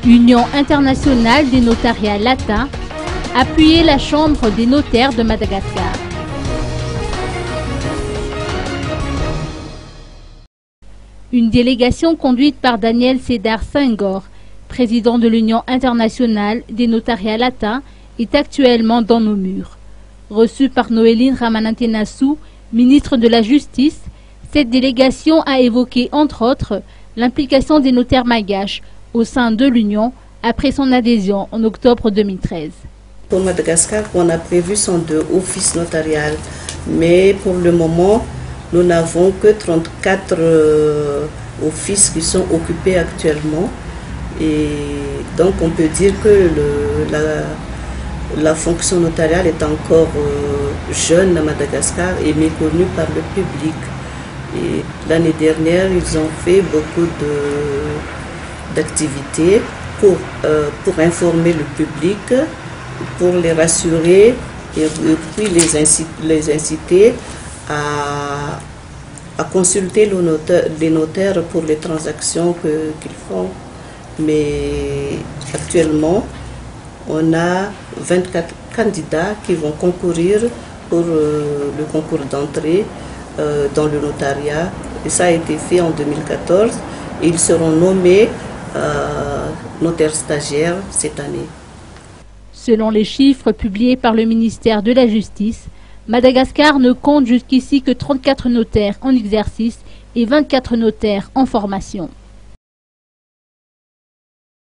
Union internationale des notariats latins, appuyait la Chambre des notaires de Madagascar. Une délégation conduite par Daniel Sédar Senghor, président de l'Union internationale des notariats latins, est actuellement dans nos murs. Reçue par Noéline Ramanantenassou, ministre de la Justice, cette délégation a évoqué entre autres l'implication des notaires malgaches au sein de l'Union après son adhésion en octobre 2013. Pour Madagascar, on a prévu 102 offices notariales, mais pour le moment, nous n'avons que 34 offices qui sont occupés actuellement. Et donc on peut dire que la fonction notariale est encore jeune à Madagascar et méconnue par le public. Et l'année dernière, ils ont fait beaucoup d'activités pour informer le public, pour les rassurer et puis les inciter à consulter les notaires pour les transactions qu'ils font. Mais actuellement, on a 24 candidats qui vont concourir pour le concours d'entrée dans le notariat. Et ça a été fait en 2014. Et ils seront nommés notaires stagiaires cette année. Selon les chiffres publiés par le ministère de la Justice, Madagascar ne compte jusqu'ici que 34 notaires en exercice et 24 notaires en formation.